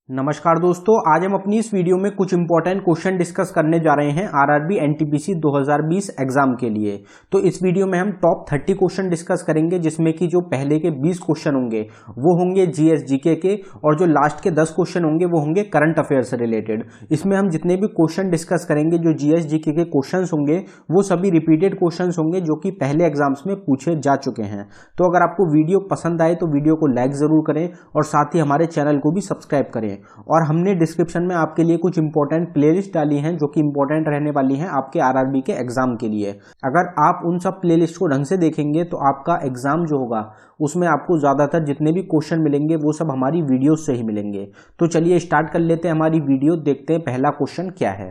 नमस्कार दोस्तों, आज हम अपनी इस वीडियो में कुछ इंपॉर्टेंट क्वेश्चन डिस्कस करने जा रहे हैं आरआरबी एनटीपीसी 2020 एग्जाम के लिए। तो इस वीडियो में हम टॉप 30 क्वेश्चन डिस्कस करेंगे, जिसमें कि जो पहले के 20 क्वेश्चन होंगे वो होंगे जीएस जीके के, और जो लास्ट के 10 क्वेश्चन होंगे वो होंगे करंट अफेयर से रिलेटेड। इसमें हम जितने भी क्वेश्चन डिस्कस करेंगे, जो जीएस जीके के क्वेश्चन होंगे वो सभी रिपीटेड क्वेश्चन होंगे जो कि पहले एग्जाम्स में पूछे जा चुके हैं। तो अगर आपको वीडियो पसंद आए तो वीडियो को लाइक जरूर करें और साथ ही हमारे चैनल को भी सब्सक्राइब करें। और हमने डिस्क्रिप्शन में आपके लिए कुछ इंपॉर्टेंट प्लेलिस्ट डाली हैं जो कि इंपॉर्टेंट रहने वाली हैं आपके आरआरबी के एग्जाम के लिए। अगर आप उन सब प्लेलिस्ट को ढंग से देखेंगे तो आपका एग्जाम जो होगा उसमें आपको ज्यादातर जितने भी क्वेश्चन मिलेंगे वो सब हमारी वीडियो से ही मिलेंगे। तो चलिए स्टार्ट कर लेते हैं हमारी वीडियो। देखते हैं पहला क्वेश्चन क्या है।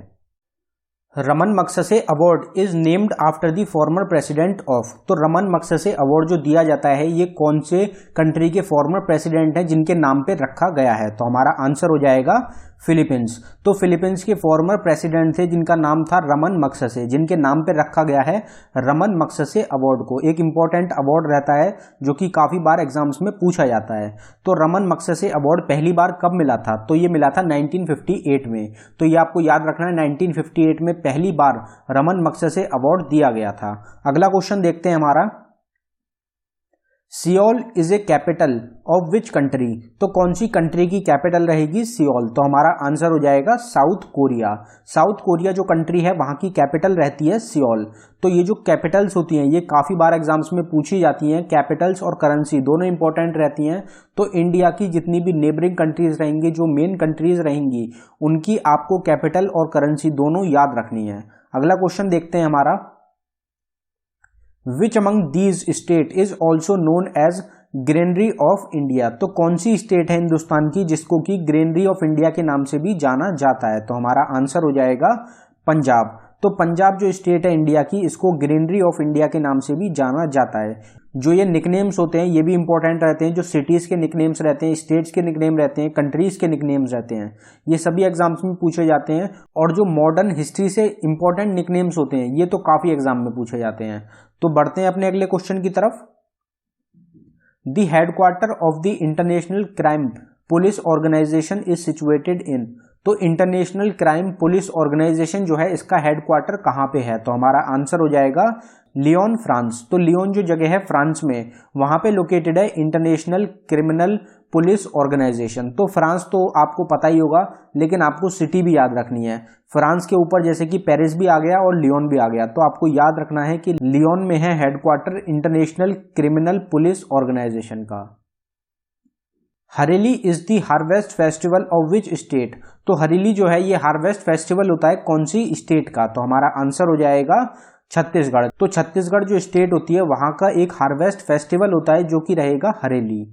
Ramon Magsaysay award is named after the former president of. तो रमन मगसेसे अवार्ड जो दिया जाता है ये कौन से कंट्री के फॉर्मर प्रेसिडेंट हैं जिनके नाम पे रखा गया है? तो हमारा आंसर हो जाएगा फिलीपींस। तो फिलीपींस के फॉर्मर प्रेसिडेंट थे जिनका नाम था रमन मगसेसे, जिनके नाम पे रखा गया है रमन मगसेसे अवार्ड को। एक इंपॉर्टेंट अवार्ड रहता है जो कि काफी बार एग्जाम्स में पूछा जाता है। तो रमन मगसेसे अवार्ड पहली बार कब मिला था? तो ये मिला था 1958 में। तो ये आपको याद रखना है, 1958 में पहली बार रमन मगसेसे अवार्ड दिया गया था। अगला क्वेश्चन देखते हैं हमारा। Seoul is a capital of which country. तो कौन सी कंट्री की कैपिटल रहेगी सियोल? तो हमारा आंसर हो जाएगा साउथ कोरिया। साउथ कोरिया जो कंट्री है वहां की कैपिटल रहती है सियोल। तो ये जो कैपिटल्स होती हैं ये काफी बार एग्जाम्स में पूछी जाती हैं। कैपिटल्स और करेंसी दोनों इंपॉर्टेंट रहती हैं। तो इंडिया की जितनी भी नेबरिंग कंट्रीज रहेंगी, जो मेन कंट्रीज रहेंगी, उनकी आपको कैपिटल और करेंसी दोनों याद रखनी है। अगला क्वेश्चन देखते हैं हमारा। Which among these state is also known as granary of India. तो कौन सी स्टेट है हिंदुस्तान की जिसको कि ग्रेनरी ऑफ इंडिया के नाम से भी जाना जाता है? तो हमारा आंसर हो जाएगा पंजाब। तो पंजाब जो स्टेट है इंडिया की, इसको ग्रेनरी ऑफ इंडिया के नाम से भी जाना जाता है। जो ये निकनेम्स होते हैं ये भी इंपॉर्टेंट रहते हैं। जो सिटीज के निकनेम्स रहते हैं, स्टेट्स के निकनेम रहते हैं, कंट्रीज के निकनेम्स रहते हैं, ये सभी एग्जाम्स में पूछे जाते हैं। और जो मॉडर्न हिस्ट्री से इंपॉर्टेंट निकनेम्स होते हैं ये तो काफी एग्जाम में पूछे जाते हैं। तो बढ़ते हैं अपने अगले क्वेश्चन की तरफ। The headquarter of the international crime police organisation is situated in. तो इंटरनेशनल क्राइम पुलिस ऑर्गेनाइजेशन जो है इसका हेडक्वार्टर कहां पे है? तो हमारा आंसर हो जाएगा लियोन, फ्रांस। तो लियोन जो जगह है फ्रांस में, वहां पे लोकेटेड है इंटरनेशनल क्रिमिनल पुलिस ऑर्गेनाइजेशन। तो फ्रांस तो आपको पता ही होगा, लेकिन आपको सिटी भी याद रखनी है। फ्रांस के ऊपर जैसे कि पेरिस भी आ गया और लियोन भी आ गया, तो आपको याद रखना है कि लियोन में है headquarter international criminal police organisation का। Hareli is the harvest festival of which state. तो हरेली जो है ये हार्वेस्ट फेस्टिवल होता है कौन सी स्टेट का? तो हमारा आंसर हो जाएगा छत्तीसगढ़। तो छत्तीसगढ़ जो स्टेट होती है वहां का एक हार्वेस्ट फेस्टिवल होता है जो कि रहेगा Hareli.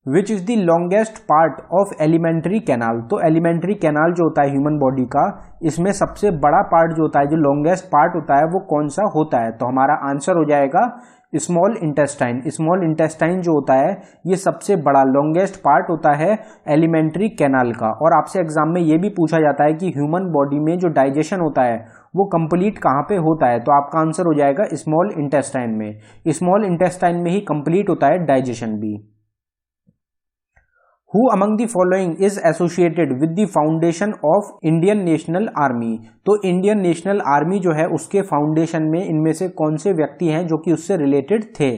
Which is the longest part of alimentary canal. तो एलिमेंट्री कैनाल जो होता है ह्यूमन बॉडी का, इसमें सबसे बड़ा पार्ट जो होता है, जो लॉन्गेस्ट पार्ट होता है वो कौन सा होता है? तो हमारा आंसर हो जाएगा स्मॉल इंटेस्टाइन। स्मॉल इंटेस्टाइन जो होता है ये सबसे बड़ा लॉन्गेस्ट पार्ट होता है एलिमेंट्री कैनाल का। और आपसे एग्जाम में ये भी पूछा जाता है कि ह्यूमन बॉडी में जो डाइजेशन होता है वो कंप्लीट कहाँ पे होता है? तो आपका आंसर हो जाएगा स्मॉल इंटेस्टाइन में। स्मॉल इंटेस्टाइन में ही कंप्लीट होता है डाइजेशन भी। Who among the following is associated with the foundation of Indian National Army? तो इंडियन नेशनल आर्मी जो है उसके फाउंडेशन में इनमें से कौन से व्यक्ति हैं जो कि उससे रिलेटेड थे?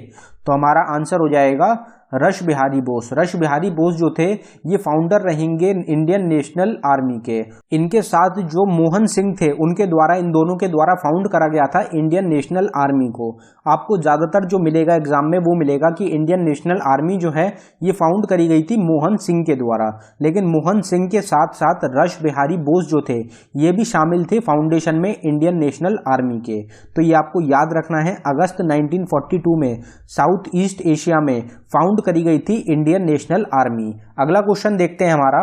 तो हमारा आंसर हो जाएगा रश बिहारी बोस। रश बिहारी बोस जो थे ये फाउंडर रहेंगे इंडियन नेशनल आर्मी के। इनके साथ जो मोहन सिंह थे उनके द्वारा, इन दोनों के द्वारा फाउंड करा गया था इंडियन नेशनल आर्मी को। आपको ज्यादातर जो मिलेगा एग्जाम में वो मिलेगा कि इंडियन नेशनल आर्मी जो है ये फाउंड करी गई थी मोहन सिंह के द्वारा, लेकिन मोहन सिंह के साथ साथ रश बिहारी बोस जो थे ये भी शामिल थे फाउंडेशन में इंडियन नेशनल आर्मी के। तो ये आपको याद रखना है। अगस्त 1942 में साउथ ईस्ट एशिया में फाउंड करी गई थी इंडियन नेशनल आर्मी। अगला क्वेश्चन देखते हैं हमारा।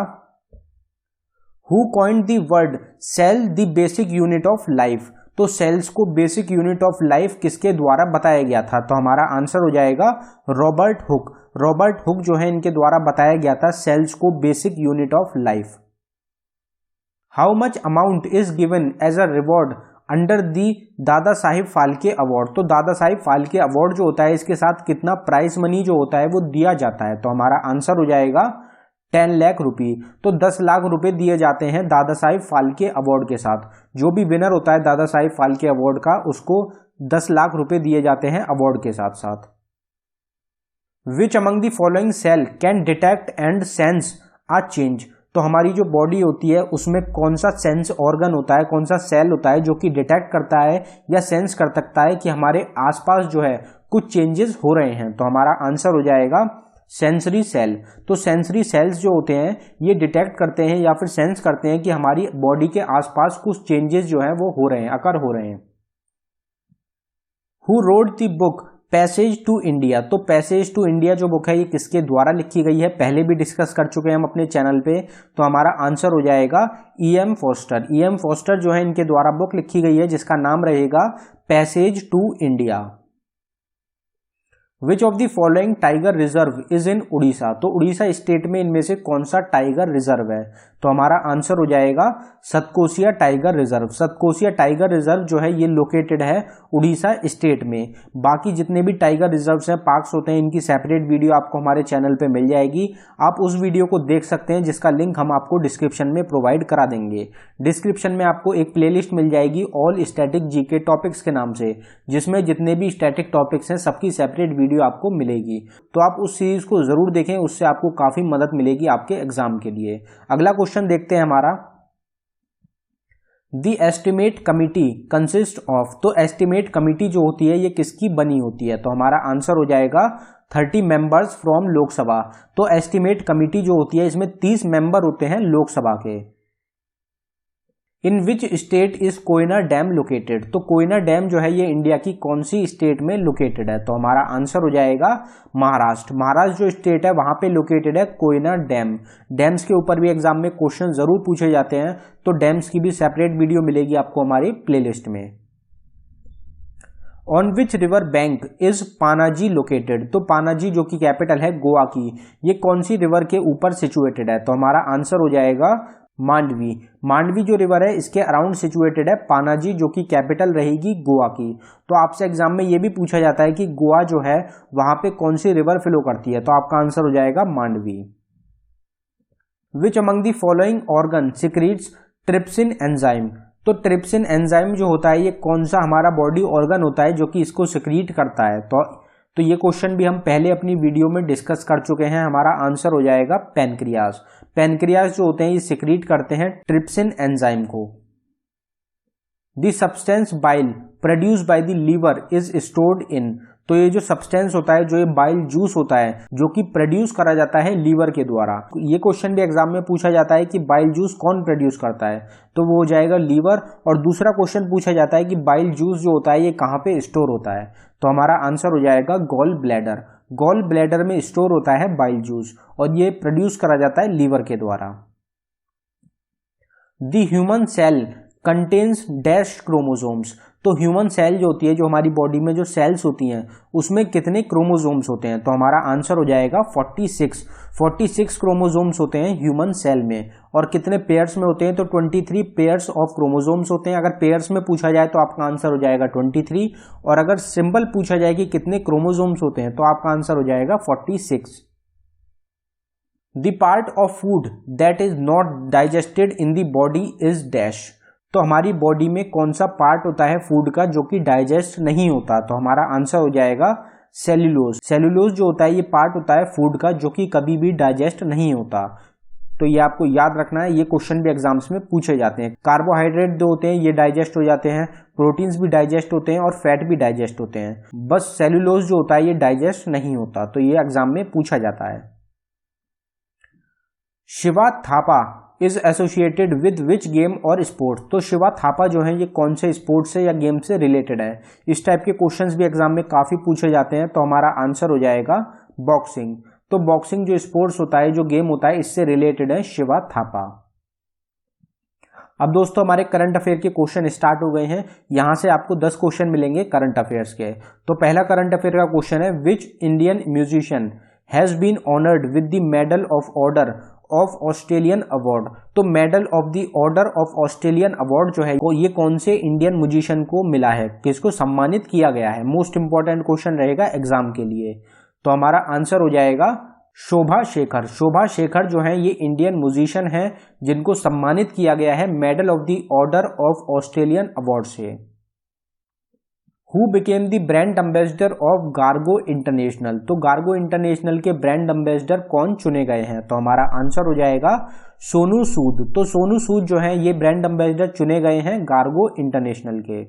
Who coined the word cell the basic unit of life. तो सेल्स को बेसिक यूनिट ऑफ लाइफ किसके द्वारा बताया गया था? तो हमारा आंसर हो जाएगा रॉबर्ट हुक। रॉबर्ट हुक जो है इनके द्वारा बताया गया था सेल्स को basic unit of life. How much amount is given as a reward under the Dadasaheb Phalke award. तो दादा साहिब फाल्के अवार्ड जो होता है इसके साथ कितना प्राइस मनी जो होता है वो दिया जाता है? तो हमारा आंसर हो जाएगा 10 लाख रुपये। तो 10 लाख रुपए दिए जाते हैं दादा साहिब फाल्के अवार्ड के साथ। जो भी विनर होता है दादा साहिब फाल्के अवार्ड का, उसको 10 लाख रुपए दिए जाते हैं अवार्ड के साथ साथ। Which among the following cell can detect and sense a change. तो हमारी जो बॉडी होती है उसमें कौन सा सेंस ऑर्गन होता है, कौन सा सेल होता है जो कि डिटेक्ट करता है या सेंस कर सकता है कि हमारे आसपास जो है कुछ चेंजेस हो रहे हैं। तो हमारा आंसर हो जाएगा सेंसरी सेल। तो सेंसरी सेल्स जो होते हैं ये डिटेक्ट करते हैं या फिर सेंस करते हैं कि हमारी बॉडी के आसपास कुछ चेंजेस जो है वो हो रहे हैं, अकर हो रहे हैं। Who wrote the book passage to India. तो पैसेज टू इंडिया जो बुक है ये किसके द्वारा लिखी गई है, पहले भी डिस्कस कर चुके हैं हम अपने चैनल पे। तो हमारा आंसर हो जाएगा E.M. फॉस्टर। E.M. फॉस्टर जो है इनके द्वारा बुक लिखी गई है जिसका नाम रहेगा passage to India. Which of the following tiger reserve is in Orissa. तो उड़ीसा स्टेट में इनमें से कौन सा टाइगर रिजर्व है। तो हमारा आंसर हो जाएगा Satkosia tiger reserve. Satkosia tiger reserve जो है ये लोकेटेड है उड़ीसा स्टेट में। बाकी जितने भी टाइगर रिजर्व्स हैं, पार्क्स होते हैं, इनकी सेपरेट वीडियो आपको हमारे चैनल पे मिल जाएगी। आप उस वीडियो को देख सकते हैं जिसका लिंक हम आपको डिस्क्रिप्शन में प्रोवाइड करा देंगे। डिस्क्रिप्शन में आपको एक प्लेलिस्ट मिल जाएगी ऑल स्टैटिक जीके टॉपिक्स के नाम से, जिसमें जितने भी स्टैटिक टॉपिक्स हैं सबकी सेपरेट वीडियो आपको मिलेगी। तो आप उस सीरीज को जरूर देखें, उससे आपको काफी मदद मिलेगी आपके एग्जाम के लिए। अगला क्वेश्चन देखते हैं हमारा, the estimate committee consist of. तो एस्टिमेट कमिटी जो होती है ये किसकी बनी होती है। तो हमारा आंसर हो जाएगा 30 मेंबर्स फ्रॉम लोकसभा। तो एस्टिमेट कमिटी जो होती है इसमें 30 मेंबर होते हैं लोकसभा के। In which state is Koyna dam located. तो कोयना डैम जो है ये इंडिया की कौन सी स्टेट में लोकेटेड है। तो हमारा आंसर हो जाएगा महाराष्ट्र। महाराष्ट्र जो स्टेट है वहां पे लोकेटेड है कोयना डैम। डैम्स के ऊपर भी एग्जाम में क्वेश्चन जरूर पूछे जाते हैं, तो डैम्स की भी सेपरेट वीडियो मिलेगी आपको हमारी प्लेलिस्ट में। On which river bank is Panaji located. तो पानाजी जो कि कैपिटल है गोवा की, ये कौन सी रिवर के ऊपर सिचुएटेड है। तो हमारा आंसर हो जाएगा मांडवी। मांडवी जो रिवर है इसके अराउंड सिचुएटेड है पानाजी जो कि कैपिटल रहेगी गोवा की। तो आपसे एग्जाम में ये भी पूछा जाता है कि गोवा जो है वहां पे कौन सी रिवर फ्लो करती है। तो आपका आंसर हो जाएगा Mandvi. Which among the following organ secretes trypsin enzyme. तो ट्रिप्सिन एंजाइम जो होता है ये कौन सा हमारा बॉडी ऑर्गन होता है जो कि इसको सिक्रीट करता है। तो ये क्वेश्चन भी हम पहले अपनी वीडियो में डिस्कस कर चुके हैं। हमारा आंसर हो जाएगा पैनक्रियाज। पैनक्रियाज जो होते हैं ये सिक्रीट करते हैं ट्रिप्सिन एंजाइम को। The substance bile produce by the liver is stored in. तो ये जो सब्सटेंस होता है, जो ये बाइल जूस होता है जो कि प्रोड्यूस करा जाता है लीवर के द्वारा। ये क्वेश्चन भी एग्जाम में पूछा जाता है कि बाइल जूस कौन प्रोड्यूस करता है, तो वो हो जाएगा लीवर। और दूसरा क्वेश्चन पूछा जाता है कि बाइल जूस जो होता है ये कहाँ पे स्टोर होता है। तो हमारा आंसर हो जाएगा गॉल ब्लैडर। गॉल ब्लैडर में स्टोर होता है बाइल जूस और ये प्रोड्यूस करा जाता है लीवर के द्वारा। The human cell contains dash chromosomes. तो ह्यूमन सेल जो होती है, जो हमारी बॉडी में जो सेल्स होती हैं उसमें कितने क्रोमोसोम्स होते हैं। तो हमारा आंसर हो जाएगा 46 क्रोमोसोम्स होते हैं ह्यूमन सेल में। और कितने पेयर्स में होते हैं, तो 23 पेयर्स ऑफ क्रोमोसोम्स होते हैं। अगर पेयर्स में पूछा जाए तो आपका आंसर हो जाएगा 23, और अगर सिंपल पूछा जाए कि कितने क्रोमोसोम्स होते हैं तो आपका आंसर हो जाएगा 46। The part of food that is not digested in the body is dash. तो हमारी बॉडी में कौन सा पार्ट होता है फूड का जो कि डाइजेस्ट नहीं होता। तो हमारा आंसर हो जाएगा सेल्यूलोज। सेल्यूलोज जो होता है ये पार्ट होता है फूड का जो कि कभी भी डाइजेस्ट नहीं होता। तो ये आपको याद रखना है, ये क्वेश्चन भी एग्जाम्स में पूछे जाते हैं। कार्बोहाइड्रेट जो होते हैं ये डाइजेस्ट हो जाते हैं, प्रोटीन्स भी डाइजेस्ट होते हैं और फैट भी डाइजेस्ट होते हैं। बस सेल्यूलोज जो होता है ये डाइजेस्ट नहीं होता। तो ये एग्जाम में पूछा जाता है। Shiva Thapa is associated with which game और स्पोर्ट्स। तो शिवा थापा जो है ये कौन से स्पोर्ट्स से या गेम से रिलेटेड है। इस टाइप के क्वेश्चंस भी एग्जाम में काफी पूछे जाते हैं। तो हमारा आंसर हो जाएगा बॉक्सिंग। तो बॉक्सिंग जो स्पोर्ट्स होता है, जो गेम होता है, इससे रिलेटेड है शिवा थापा। अब दोस्तों हमारे करंट अफेयर के क्वेश्चन स्टार्ट हो गए हैं। यहां से आपको 10 क्वेश्चन मिलेंगे करंट अफेयर्स के। तो पहला करंट अफेयर का क्वेश्चन है, which Indian musician has been honoured with the medal of order of Australian award. तो medal of the order of Australian award जो है ये कौन से इंडियन म्यूजिशियन को मिला है, किसको सम्मानित किया गया है। मोस्ट इंपॉर्टेंट क्वेश्चन रहेगा एग्जाम के लिए। तो हमारा आंसर हो जाएगा शोभा शेखर। शोभा शेखर जो है ये इंडियन म्यूजिशियन है जिनको सम्मानित किया गया है medal of the order of Australian award से। Who became the brand ambassador of Gargo international. तो गार्गो इंटरनेशनल के ब्रांड एम्बेसडर कौन चुने गए हैं? तो हमारा आंसर हो जाएगा सोनू सूद। तो सोनू सूद जो है ये ब्रांड एम्बेसडर चुने गए हैं गार्गो इंटरनेशनल के।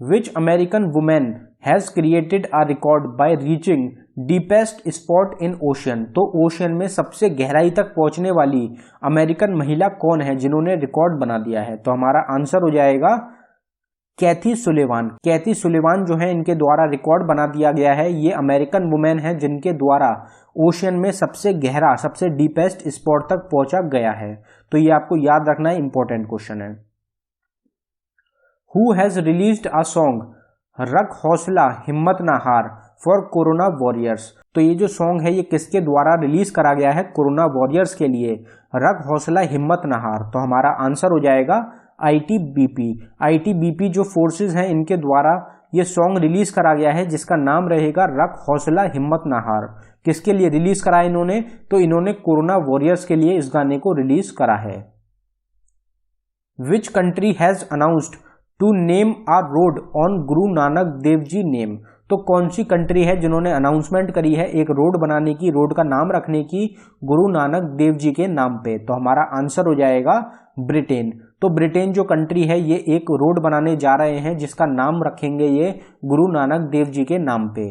Which American woman has created a record by reaching deepest spot in ocean? तो ओशियन में सबसे गहराई तक पहुंचने वाली अमेरिकन महिला कौन है जिन्होंने रिकॉर्ड बना दिया है? तो हमारा आंसर हो जाएगा कैथी सुलेवान। कैथी सुलेवान जो है इनके द्वारा रिकॉर्ड बना दिया गया है। ये अमेरिकन वुमेन है जिनके द्वारा ओशियन में सबसे गहरा, सबसे डीपेस्ट स्पॉट तक पहुंचा गया है। तो ये आपको याद रखना है, इंपॉर्टेंट क्वेश्चन है। Who has released a song रख हौसला हिम्मत ना हार फॉर कोरोना वॉरियर्स। तो ये जो सॉन्ग है ये किसके द्वारा रिलीज करा गया है? कोरोना वॉरियर्स के लिए, रख हौसला हिम्मत ना हार। तो हमारा आंसर हो जाएगा आईटीबीपी। आईटीबीपी जो फोर्सेस हैं इनके द्वारा ये सॉन्ग रिलीज करा गया है जिसका नाम रहेगा रख हौसला हिम्मत ना हार। किसके लिए रिलीज करा इन्होंने? तो इन्होंने कोरोना वॉरियर्स के लिए इस गाने को रिलीज करा है। Which country has announced to name a road on Guru Nanak Dev ji name. तो कौन सी कंट्री है जिन्होंने अनाउंसमेंट करी है एक रोड बनाने की, रोड का नाम रखने की गुरु नानक देव जी के नाम पे? तो हमारा आंसर हो जाएगा ब्रिटेन। तो ब्रिटेन जो कंट्री है ये एक रोड बनाने जा रहे हैं जिसका नाम रखेंगे ये गुरु नानक देव जी के नाम पे।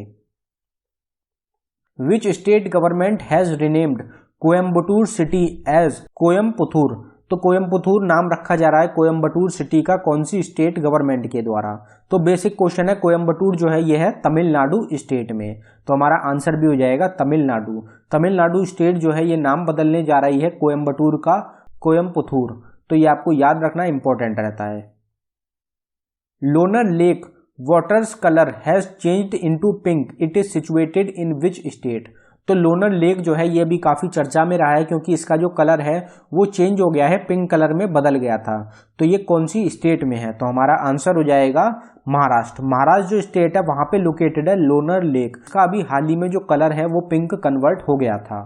Which state government has renamed Coimbatore city as Coimbatore. तो कोयम्बटूर नाम रखा जा रहा है कोयम्बटूर सिटी का, कौन सी स्टेट गवर्नमेंट के द्वारा? तो बेसिक क्वेश्चन है, कोयम्बटूर जो है ये है तमिलनाडु स्टेट में। तो हमारा आंसर भी हो जाएगा तमिलनाडु। तमिलनाडु स्टेट जो है ये नाम बदलने जा रही है कोयम्बटूर का कोयम्बटूर। तो ये आपको याद रखना इंपॉर्टेंट रहता है। Lonar lake waters colour has changed into pink, it is situated in which state. तो लोनर लेक जो है ये भी काफी चर्चा में रहा है क्योंकि इसका जो कलर है वो चेंज हो गया है, पिंक कलर में बदल गया था। तो ये कौन सी स्टेट में है? तो हमारा आंसर हो जाएगा महाराष्ट्र। महाराष्ट्र जो स्टेट है वहां पे लोकेटेड है लोनर लेक। इसका अभी हाल ही में जो कलर है वो पिंक कन्वर्ट हो गया था।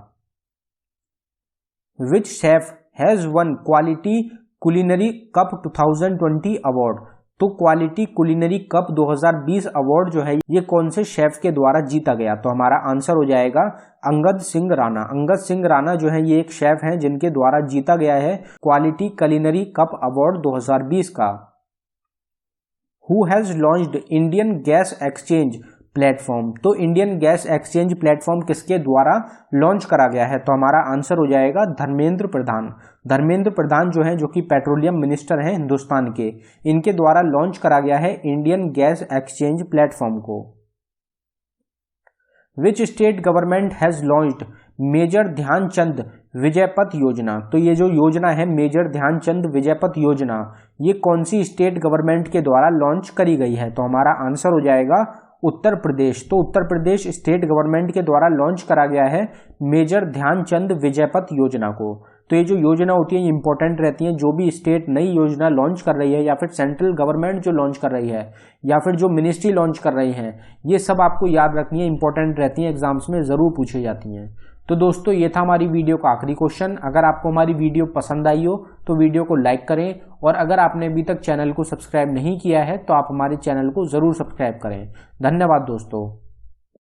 Which chef has won quality culinary cup 2020 award. तो क्वालिटी कुलिनरी कप 2020 अवार्ड जो है ये कौन से शेफ के द्वारा जीता गया? तो हमारा आंसर हो जाएगा अंगद सिंह राणा। अंगद सिंह राणा जो है ये एक शेफ हैं जिनके द्वारा जीता गया है क्वालिटी कुलिनरी कप अवार्ड 2020 का। Who has launched Indian gas exchange platform. तो इंडियन गैस एक्सचेंज प्लेटफॉर्म किसके द्वारा लॉन्च करा गया है? तो हमारा आंसर हो जाएगा धर्मेंद्र प्रधान। धर्मेंद्र प्रधान जो है जो कि पेट्रोलियम मिनिस्टर हैं हिंदुस्तान के, इनके द्वारा लॉन्च करा गया है इंडियन गैस एक्सचेंज प्लेटफॉर्म को। Which state government has launched major Dhyanchand Vijaypath योजना। तो ये जो योजना है मेजर ध्यानचंद विजयपथ योजना ये कौन सी स्टेट गवर्नमेंट के द्वारा लॉन्च करी गई है? तो हमारा आंसर हो जाएगा उत्तर प्रदेश। तो उत्तर प्रदेश स्टेट गवर्नमेंट के द्वारा लॉन्च करा गया है मेजर ध्यानचंद विजयपथ योजना को। तो ये जो योजना होती है इंपॉर्टेंट रहती है, जो भी स्टेट नई योजना लॉन्च कर रही है या फिर सेंट्रल गवर्नमेंट जो लॉन्च कर रही है या फिर जो मिनिस्ट्री लॉन्च कर रही है, ये सब आपको याद रखनी है, इंपॉर्टेंट रहती है, एग्जाम्स में जरूर पूछी जाती हैं। तो दोस्तों ये था हमारी वीडियो का आखिरी क्वेश्चन। अगर आपको हमारी वीडियो पसंद आई हो तो वीडियो को लाइक करें और अगर आपने अभी तक चैनल को सब्सक्राइब नहीं किया है तो आप हमारे चैनल को जरूर सब्सक्राइब करें। धन्यवाद दोस्तों।